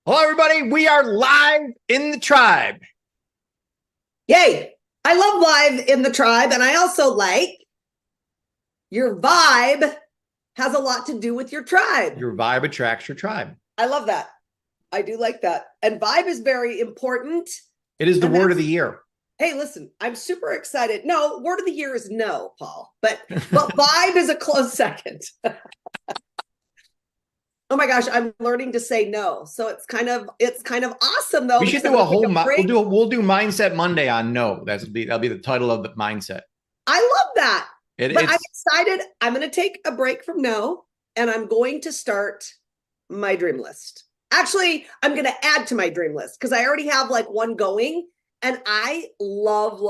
Hello, everybody. We are live in the tribe. Yay. I love live in the tribe. And I also like your vibe has a lot to do with your tribe. Your vibe attracts your tribe. I love that. I do like that. And vibe is very important. It is the word of the year. Hey, listen, I'm super excited. No, word of the year is no, Paul. But vibe is a close second. Oh my gosh, I'm learning to say no. So it's kind of awesome though. We should do a whole we'll do Mindset Monday on no. That'll be the title of the mindset. I love that. But I decided I'm going to take a break from no, and I'm going to start my dream list. Actually, I'm going to add to my dream list because I already have like one going, and I love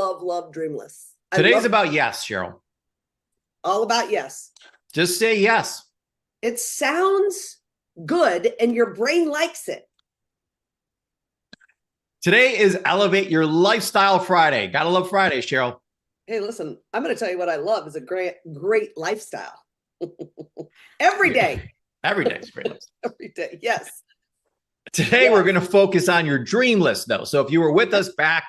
dream lists. Today's about yes, Cheryl. All about yes. Just say yes. It sounds good, and your brain likes it. Today is Elevate Your Lifestyle Friday. Gotta love Fridays, Cheryl. Hey, listen, I'm going to tell you what I love is a great lifestyle. Every day. Every day is great. Every day, yes. Today, we're going to focus on your dream list, though. So if you were with us back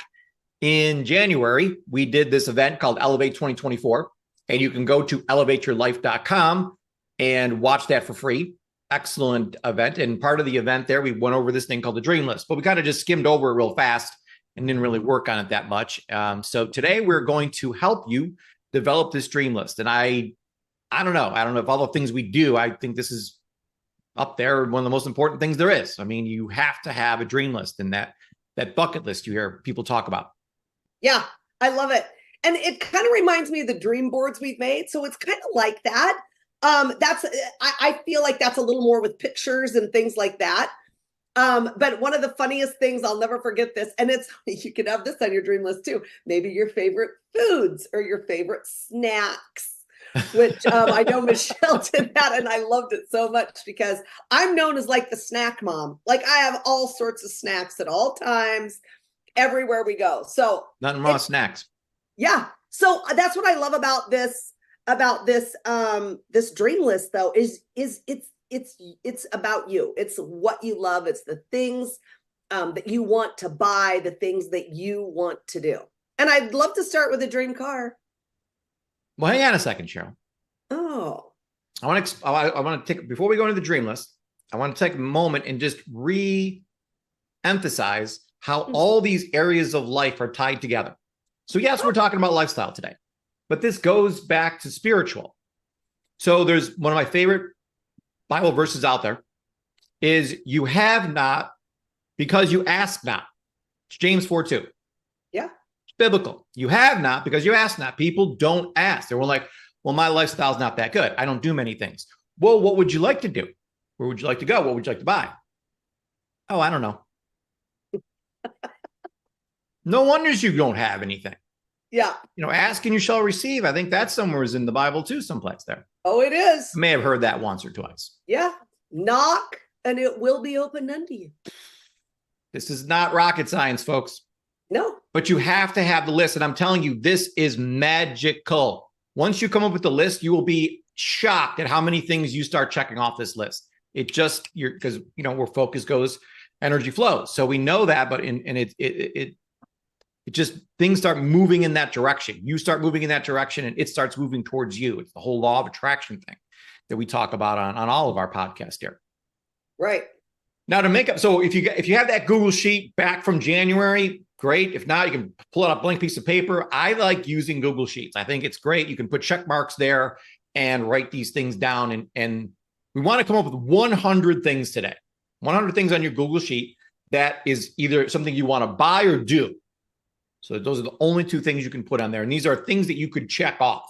in January, we did this event called Elevate 2024, and you can go to elevateyourlife.com and watch that for free. Excellent event. And part of the event there, we went over this thing called the dream list, but we kind of just skimmed over it real fast and didn't really work on it that much. So today we're going to help you develop this dream list. And I don't know if all the things we do, I think this is up there, one of the most important things there is. I mean, you have to have a dream list and that bucket list you hear people talk about. Yeah, I love it. And it kind of reminds me of the dream boards we've made. So it's kind of like that. I feel like that's a little more with pictures and things like that. But one of the funniest things, I'll never forget this, and you can have this on your dream list too. Maybe your favorite foods or your favorite snacks, which I know Michelle did that, and I loved it so much because I'm known as like the snack mom. Like I have all sorts of snacks at all times, everywhere we go. So nothing wrong with snacks. Yeah. So that's what I love about this dream list though, is it's about you. It's what you love. It's the things that you want to buy, the things that you want to do. And I'd love to start with a dream car. Well, hang on a second, Cheryl. Oh, I want to take, before we go into the dream list, I want to take a moment and just re-emphasize how all these areas of life are tied together. So yes, we're talking about lifestyle today, but this goes back to spiritual. So there's one of my favorite Bible verses out there is you have not because you ask not. It's James 4:2. Yeah. It's biblical. You have not because you ask not. People don't ask. They were like, well, my lifestyle's not that good. I don't do many things. Well, what would you like to do? Where would you like to go? What would you like to buy? Oh, I don't know. No wonders you don't have anything. Yeah. Ask and you shall receive. I think that somewhere is in the Bible too, someplace there. Oh, it is. I may have heard that once or twice. Yeah. Knock and it will be opened unto you. This is not rocket science, folks. No. But you have to have the list. And I'm telling you, this is magical. Once you come up with the list, you will be shocked at how many things you start checking off this list. It just, because where focus goes, energy flows. So we know that, but it just, things start moving in that direction. You start moving in that direction and it starts moving towards you. It's the whole law of attraction thing that we talk about on all of our podcasts here. Right. Now to make up, so if you have that Google sheet back from January, great. If not, you can pull out a blank piece of paper. I like using Google Sheets. I think it's great. You can put check marks there and write these things down. And we want to come up with 100 things today. 100 things on your Google Sheet that is either something you want to buy or do. So those are the only two things you can put on there. And these are things that you could check off.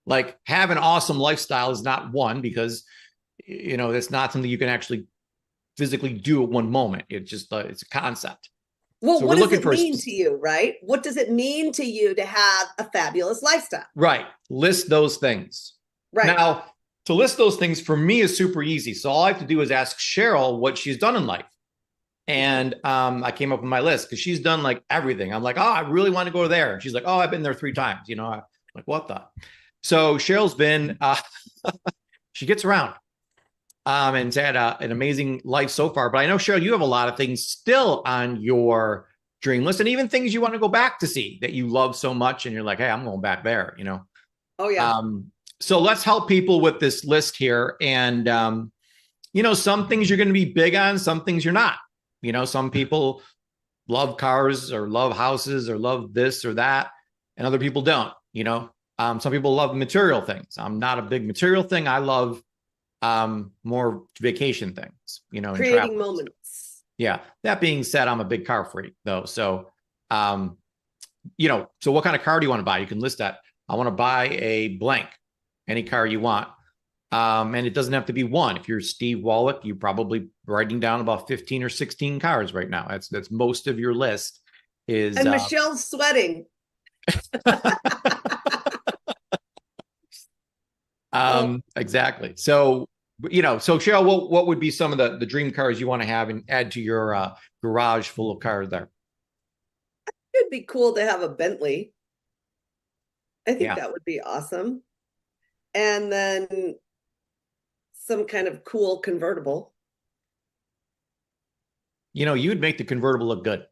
Like have an awesome lifestyle is not one because, that's not something you can actually physically do at one moment. It's just, it's a concept. Well, so what does it mean to you, right? What does it mean to you to have a fabulous lifestyle? Right. List those things. Right. Now, to list those things for me is super easy. So all I have to do is ask Cheryl what she's done in life. And I came up with my list because she's done like everything. I'm like, oh, I really want to go there. And she's like, oh, I've been there 3 times. I'm like, what the? So Cheryl's been, she gets around. and it's had an amazing life so far. But I know, Cheryl, you have a lot of things still on your dream list, and even things you want to go back to see that you love so much, and you're like, hey, I'm going back there, you know? Oh, yeah. So let's help people with this list here. And, you know, some things you're going to be big on, some things you're not. You know, some people love cars or love houses or love this or that, and other people don't, you know. Some people love material things. I'm not a big material thing. I love more vacation things, you know, creating moments. Yeah. That being said, I'm a big car freak though. So, you know, so what kind of car do you want to buy? You can list that. I want to buy a blank, any car you want. And it doesn't have to be one. If you're Steve Wallach, you're probably writing down about 15 or 16 cars right now. That's most of your list is. And Michelle's sweating. Exactly. So, you know, so Cheryl, what would be some of the dream cars you want to have and add to your garage full of cars there? It'd be cool to have a Bentley. I think that would be awesome. And then some kind of cool convertible. You know, you'd make the convertible look good.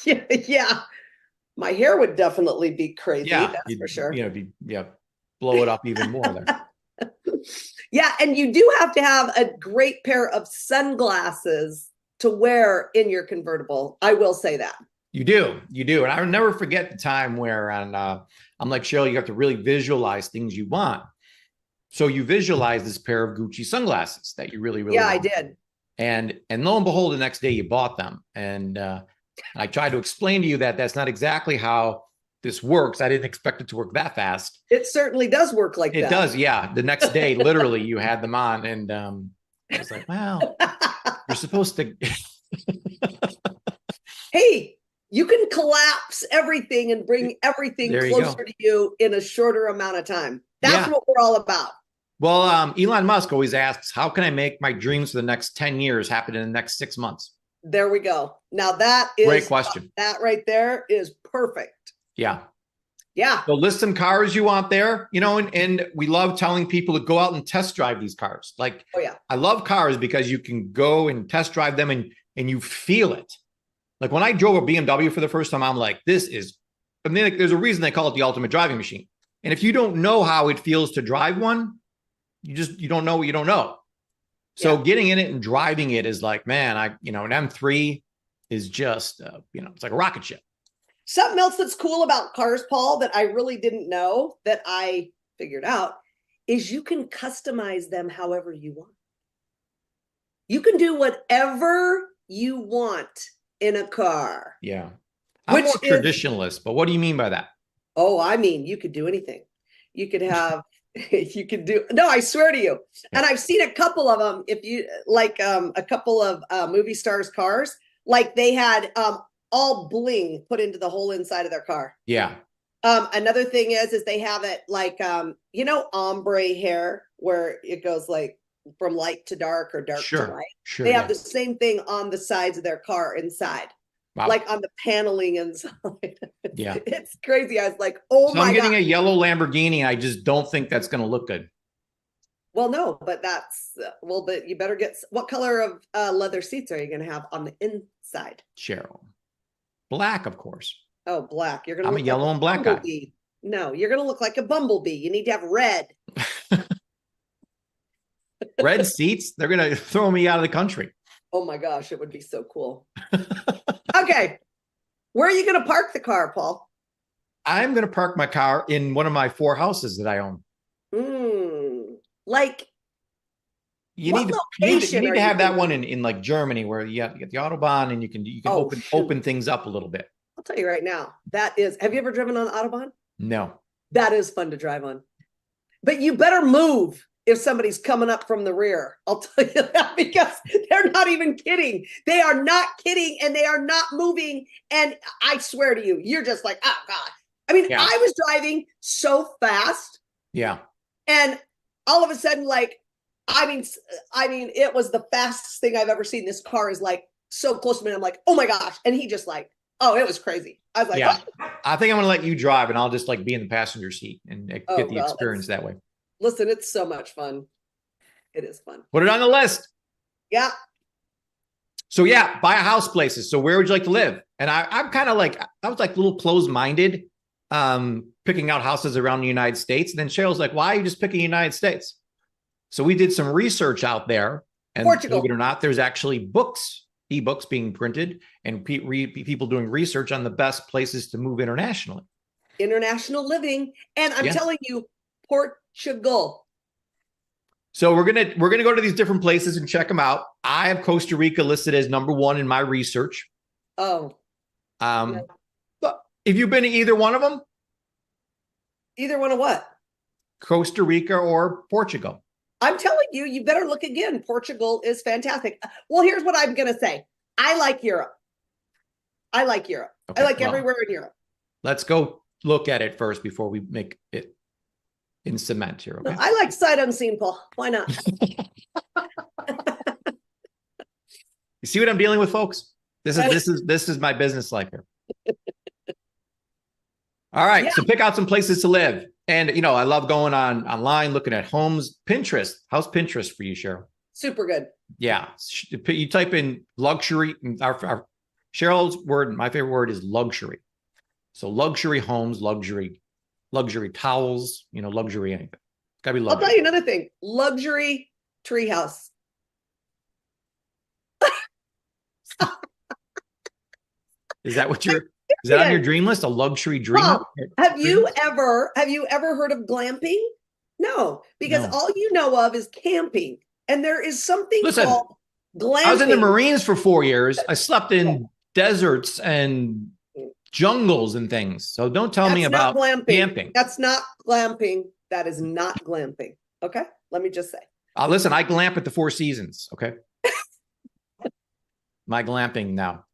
Yeah. My hair would definitely be crazy. Yeah, that's for sure. You know, blow it up even more there. Yeah, and you do have to have a great pair of sunglasses to wear in your convertible. I will say that. You do. And I'll never forget the time where I'm like, Cheryl, you have to really visualize things you want. So you visualize this pair of Gucci sunglasses that you really want. I did. And lo and behold, the next day you bought them. And I tried to explain to you that that's not exactly how this works. I didn't expect it to work that fast. It certainly does work like that. It does, yeah. The next day, literally, you had them on. And I was like, well, you're supposed to. Hey, you can collapse everything and bring everything closer to you in a shorter amount of time. That's what we're all about. Well, Elon Musk always asks, how can I make my dreams for the next 10 years happen in the next 6 months? There we go. Now that is great question. That right there is perfect. Yeah. Yeah. So list some cars you want there, you know, and we love telling people to go out and test drive these cars. Like, I love cars because you can go and test drive them and you feel it. Like when I drove a BMW for the first time, I'm like, this is, I mean, like, there's a reason they call it the ultimate driving machine. And if you don't know how it feels to drive one, you don't know what you don't know. So getting in it and driving it is like, man, an M3 is just, it's like a rocket ship. Something else that's cool about cars, Paul, that I really didn't know that I figured out is you can customize them however you want. You can do whatever you want in a car. Yeah. I'm more traditionalist, but what do you mean by that? Oh, I mean, you could do anything. You could have, no, I swear to you. Yeah. And I've seen a couple of them. If you like a couple of movie stars' cars, like they had all bling put into the whole inside of their car. Yeah. Another thing is they have it like, ombre hair where it goes like from light to dark or dark to light. Sure. They have the same thing on the sides of their car inside. Wow. Like on the paneling inside. Yeah. It's crazy. I was like, oh my God. I'm getting a yellow Lamborghini. I just don't think that's going to look good. Well, no, but but you better get, what color of leather seats are you going to have on the inside? Cheryl. Black, of course. Oh, black. You're going to I'm a yellow and black guy. No, you're going to look like a bumblebee. You need to have red. Red seats? They're going to throw me out of the country. Oh my gosh, it would be so cool. Okay. Where are you going to park the car, Paul? I'm going to park my car in one of my 4 houses that I own. Like, you need to have that one in like Germany where you get the Autobahn and you can open things up a little bit. I'll tell you right now, have you ever driven on the Autobahn? No. That is fun to drive on. But you better move if somebody's coming up from the rear. I'll tell you that because they're not even kidding. They are not kidding and they are not moving. And I swear to you, you're just like, oh God. I mean, I was driving so fast. Yeah. And all of a sudden, like, I mean, it was the fastest thing I've ever seen. This car is like so close to me. I'm like, oh my gosh. And he just like, oh, it was crazy. I was like, yeah. I think I'm going to let you drive and I'll just like be in the passenger seat and get the experience that way. Listen, it's so much fun. It is fun. Put it on the list. Yeah. So yeah, buy a house places. So where would you like to live? And I'm kind of like, I was like a little closed-minded, picking out houses around the United States. And then Cheryl's like, why are you just picking the United States? So we did some research out there, and Portugal. believe it or not, there's actually books, ebooks being printed, and people doing research on the best places to move internationally. International living. And I'm telling you, Portugal. So we're gonna go to these different places and check them out. I have Costa Rica listed as #1 in my research. Oh. But if you've been to either one of them, either one of what? Costa Rica or Portugal. I'm telling you, you better look again. Portugal is fantastic. Well, here's what I'm going to say. I like Europe. I like Europe. Okay, I like everywhere in Europe. Let's go look at it first before we make it in cement here. Okay? No, I like sight unseen, Paul. Why not? You see what I'm dealing with, folks? This is my business life here. All right, so pick out some places to live. And, I love going online, looking at homes. Pinterest. How's Pinterest for you, Cheryl? Super good. Yeah. You type in luxury. Our Cheryl's word, my favorite word is luxury. So luxury homes, luxury towels, luxury anything. It's gotta be luxury. I'll tell you another thing. Luxury treehouse. Is that what is that on your dream list? A luxury dream? Well, have you ever heard of glamping? No, because all you know of is camping. And there is something called glamping. I was in the Marines for 4 years. I slept in deserts and jungles and things. So don't tell me about camping. That's not glamping. That is not glamping. Okay? Let me just say. Listen, I glamp at the Four Seasons. Okay? My glamping now.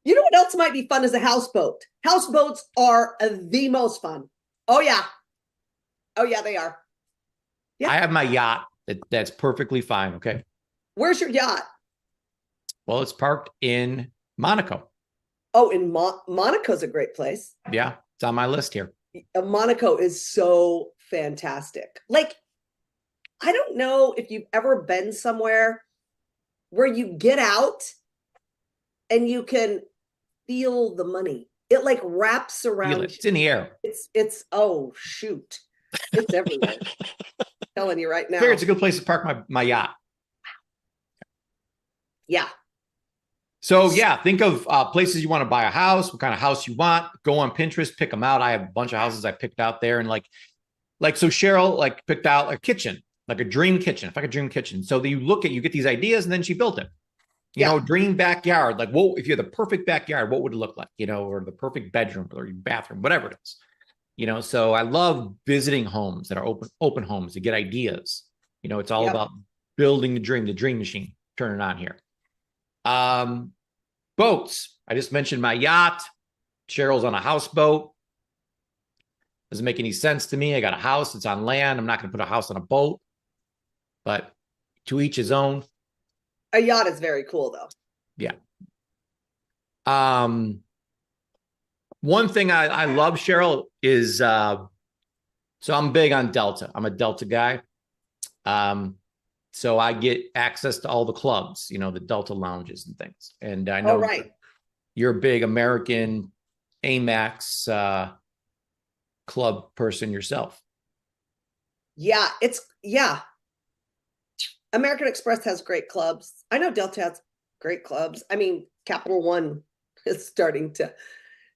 You know what else might be fun is a houseboat. Houseboats are the most fun. Oh, yeah. Oh, yeah, they are. Yeah. I have my yacht. That's perfectly fine. Okay. Where's your yacht? Well, it's parked in Monaco. Oh, in Monaco's a great place. Yeah, it's on my list here. Monaco is so fantastic. Like, I don't know if you've ever been somewhere where you get out and you can feel the money. It like wraps around. It's in the air. It's oh shoot. It's everywhere. Telling you right now. It's a good place to park my yacht. Yeah. So yeah, think of places you want to buy a house, what kind of house you want. Go on Pinterest, pick them out. I have a bunch of houses I picked out there, and like so Cheryl picked out a kitchen, like a dream kitchen. If I could dream kitchen. So you get these ideas, and then she built it. You know, dream backyard. Like, if you had the perfect backyard, what would it look like? Or the perfect bedroom or your bathroom, whatever it is. So I love visiting homes that are open homes to get ideas. It's all about building the dream machine. Turn it on here. Boats. I just mentioned my yacht. Cheryl's on a houseboat. Doesn't make any sense to me. I got a house. It's on land. I'm not going to put a house on a boat, but to each his own. A yacht is very cool though. Yeah. One thing I love, Cheryl, is, so I'm big on Delta. I'm a Delta guy. So I get access to all the clubs, the Delta lounges and things. And I know you're a big American AMEX club person yourself. Yeah, American Express has great clubs. I know Delta has great clubs. I mean, Capital One is starting to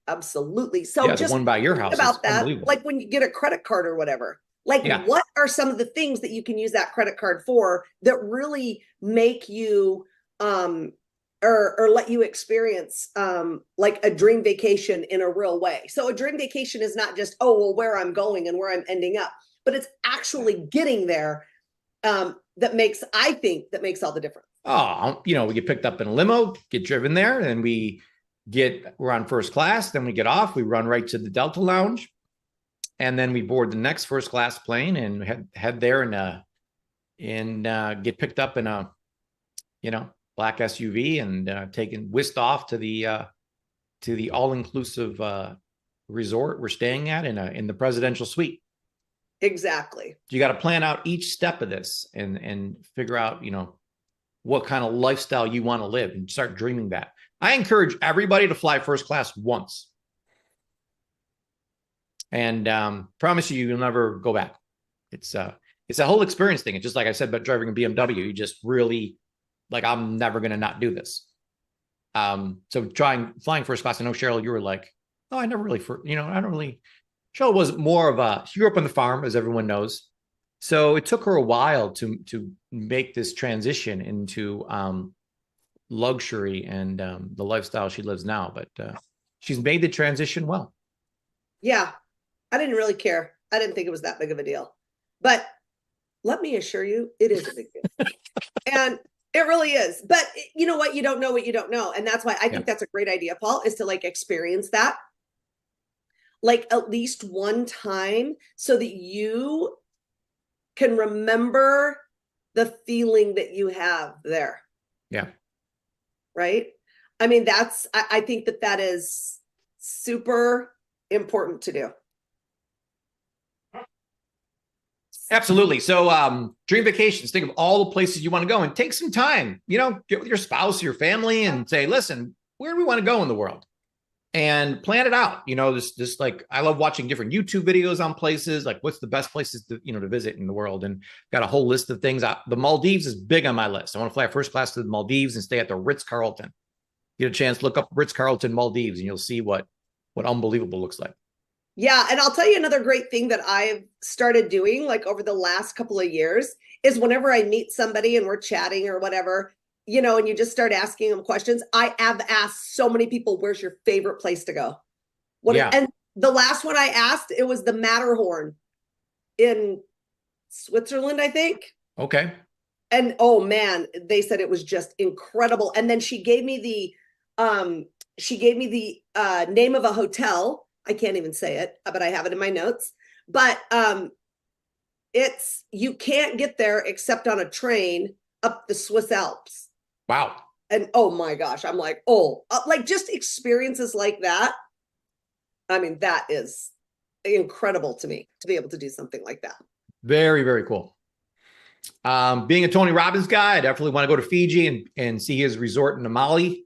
absolutely. So just the one by your house about that, like when you get a credit card or whatever. Like, what are some of the things that you can use that credit card for that really make you or let you experience like a dream vacation in a real way? So a dream vacation is not just, where I'm going and where I'm ending up, but it's actually getting there that makes all the difference. We get picked up in a limo, get driven there, and we're on first class, then we get off, we run right to the Delta Lounge. And then we board the next first class plane and head there and get picked up in a, black SUV and whisked off to the all-inclusive resort we're staying at in the presidential suite. Exactly. You got to plan out each step of this and figure out, what kind of lifestyle you want to live and start dreaming that. I encourage everybody to fly first class once. And promise you'll never go back. It's a whole experience thing. It's just like I said about driving a BMW. You just really like, I'm never going to not do this. So flying first class. I know, Cheryl, you were like, oh, I never really, I don't really. Cheryl was more of she grew up on the farm, as everyone knows. So it took her a while to make this transition into luxury and the lifestyle she lives now. But she's made the transition well. Yeah, I didn't really care. I didn't think it was that big of a deal. But let me assure you, it is a big deal. And it really is. But you know what? You don't know what you don't know. And that's why I think that's a great idea, Paul, is to like experience that like at least one time so that you can remember the feeling that you have there. Yeah. Right. I mean, I think that is super important to do. Absolutely. So dream vacations, think of all the places you want to go and take some time, get with your spouse, your family and say, listen, where do we want to go in the world? And plan it out. This like, I love watching different YouTube videos on places, like what's the best places to, to visit in the world. And got a whole list of things. The Maldives is big on my list. I want to fly first class to the Maldives and stay at the Ritz Carlton. Get a chance, look up Ritz Carlton Maldives and you'll see what unbelievable looks like. Yeah. And I'll tell you another great thing that I've started doing like over the last couple of years is whenever I meet somebody and we're chatting or whatever, and you just start asking them questions. I have asked so many people, where's your favorite place to go? And the last one I asked, it was the Matterhorn in Switzerland, I think. Okay. And oh man, they said it was just incredible. And then she gave me the name of a hotel. I can't even say it, but I have it in my notes. But you can't get there except on a train up the Swiss Alps. Wow. And oh my gosh, I'm like, like just experiences like that. I mean, that is incredible to me to be able to do something like that. Very, very cool. Being a Tony Robbins guy, I definitely want to go to Fiji and see his resort in Namale.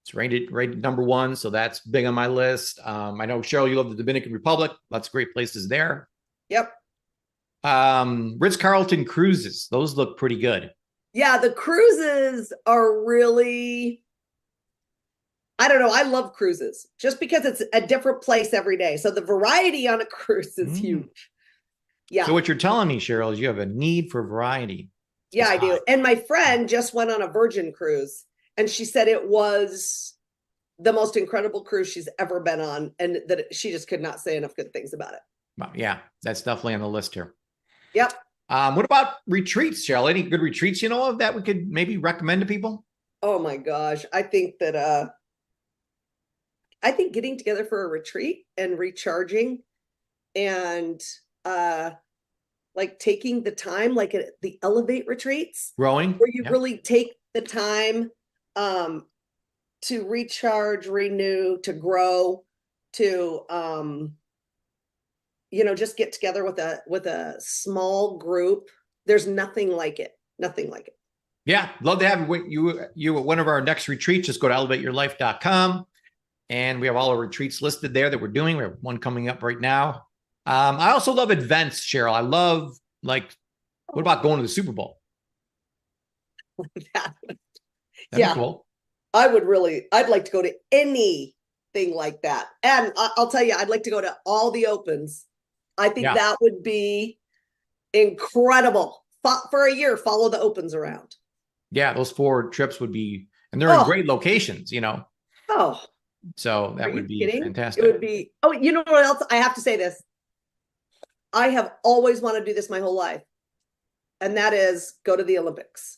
It's rated number 1. So that's big on my list. I know, Cheryl, you love the Dominican Republic. Lots of great places there. Yep. Ritz Carlton cruises. Those look pretty good. Yeah, the cruises are really, I don't know. I love cruises just because it's a different place every day. So the variety on a cruise is huge. Yeah. So what you're telling me, Cheryl, is you have a need for variety. Yeah, I do. And my friend just went on a Virgin cruise and she said it was the most incredible cruise she's ever been on and that she just could not say enough good things about it. Well, yeah, that's definitely on the list here. Yep. What about retreats, Cheryl? Any good retreats you know of that we could maybe recommend to people? Oh my gosh. I think that getting together for a retreat and recharging and like taking the time, like at the Elev8 Retreats, growing, where you really take the time to recharge, renew, to grow, to just get together with a small group. There's nothing like it. Nothing like it. Yeah. Love to have you at one of our next retreats. Just go to elevateyourlife.com and we have all our retreats listed there that we're doing. We have one coming up right now. I also love events, Cheryl. I love what about going to the Super Bowl? That'd be cool. I'd like to go to anything like that. And I'll tell you, I'd like to go to all the opens. I think that would be incredible. For a year, follow the opens around. Yeah, those 4 trips would be, and they're in great locations, Oh. So that would be fantastic. It would be, you know what else? I have to say this. I have always wanted to do this my whole life. And that is go to the Olympics.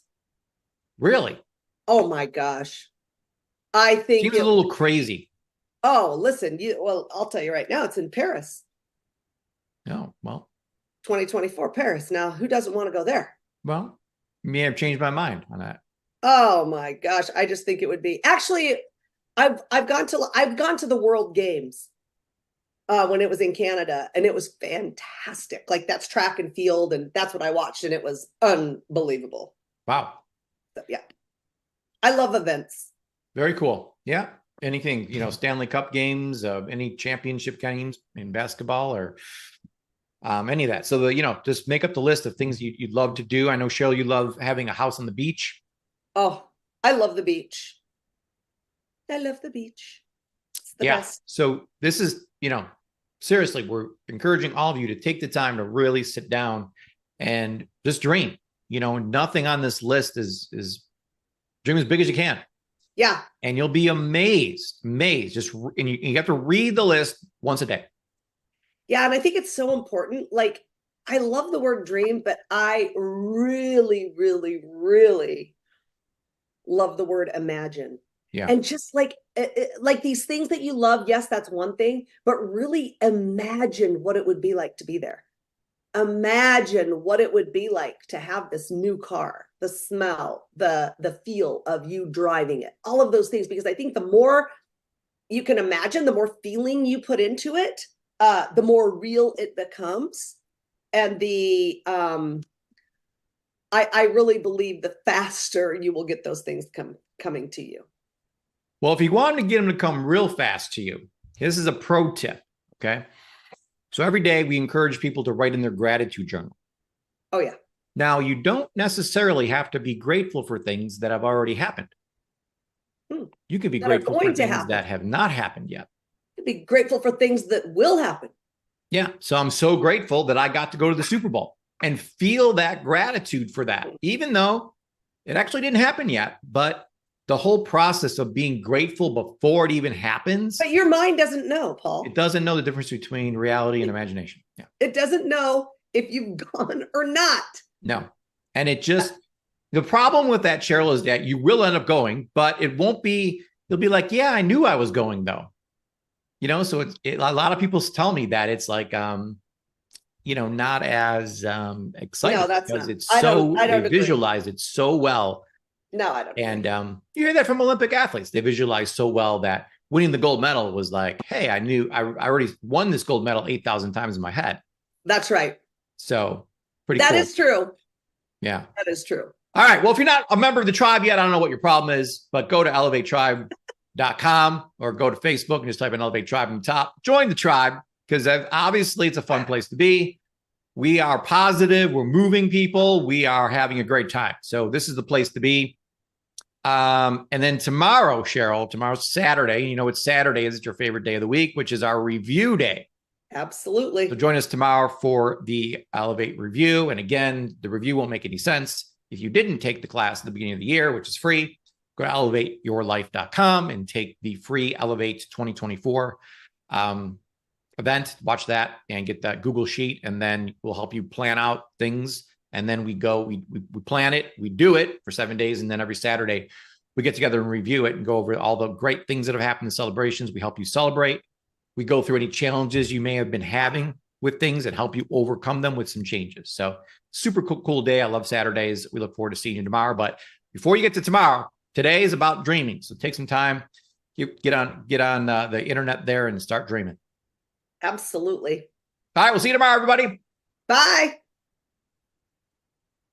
Really? Oh my gosh. I think seems a little crazy. Oh, listen, I'll tell you right now, it's in Paris. Oh, well. 2024 Paris. Now, who doesn't want to go there? Well, may have changed my mind on that. Oh my gosh. I just think it would be. Actually, I've gone to the World Games. when it was in Canada, and it was fantastic. Like that's track and field, and that's what I watched, and it was unbelievable. Wow. So, yeah, I love events. Very cool. Yeah. Anything, Stanley Cup games, any championship games in basketball or any of that. So just make up the list of things you'd love to do. I know, Cheryl, you love having a house on the beach. Oh, I love the beach. I love the beach. It's the best. So this is, seriously, we're encouraging all of you to take the time to really sit down and just dream. Nothing on this list is dream as big as you can. Yeah. And you'll be amazed. And you have to read the list once a day. Yeah. And I think it's so important. Like, I love the word dream, but I really, really, really love the word imagine. Yeah. And just like these things that you love, yes, that's one thing, but really imagine what it would be like to be there. Imagine what it would be like to have this new car, the smell, the feel of you driving it, all of those things, because I think the more you can imagine, the more feeling you put into it, the more real it becomes. And I really believe the faster you will get those things coming to you. Well, if you want to get them to come real fast to you, this is a pro tip. Okay. So every day we encourage people to write in their gratitude journal. Oh, yeah. Now, you don't necessarily have to be grateful for things that have already happened. You could be grateful for things that have not happened yet. You could be grateful for things that will happen. Yeah. So I'm so grateful that I got to go to the Super Bowl and feel that gratitude for that, even though it actually didn't happen yet. But the whole process of being grateful before it even happens. But your mind doesn't know, Paul. It doesn't know the difference between reality and imagination. Yeah. It doesn't know if you've gone or not. No. And the problem with that, Cheryl, is that you will end up going, but you'll be like, yeah, I knew I was going though. So a lot of people tell me that it's like, not as exciting. No, that's because not. It's so, they visualize it so well. No, I don't. And you hear that from Olympic athletes. They visualize so well that winning the gold medal was like, hey, I knew I already won this gold medal 8,000 times in my head. That's right. So pretty cool. That is true. Yeah. That is true. All right. Well, if you're not a member of the tribe yet, I don't know what your problem is, but go to Elev8Tribe.com or go to Facebook and just type in Elev8 Tribe on the top. Join the tribe because obviously it's a fun place to be. We are positive. We're moving people. We are having a great time. So this is the place to be. And then tomorrow, Cheryl, tomorrow's Saturday. It's Saturday. It's your favorite day of the week, which is our review day. Absolutely. So join us tomorrow for the Elev8 review. And again, the review won't make any sense if you didn't take the class at the beginning of the year, which is free. Go to Elev8Yourlife.com and take the free Elev8 2024 event. Watch that and get that Google sheet, and then we'll help you plan out things. And then we plan it, we do it for 7 days. And then every Saturday we get together and review it and go over all the great things that have happened in celebrations. We help you celebrate. We go through any challenges you may have been having with things and help you overcome them with some changes. So super cool day. I love Saturdays. We look forward to seeing you tomorrow. But before you get to tomorrow, today is about dreaming. So take some time, get on the internet there and start dreaming. Absolutely. All right. We'll see you tomorrow, everybody. Bye.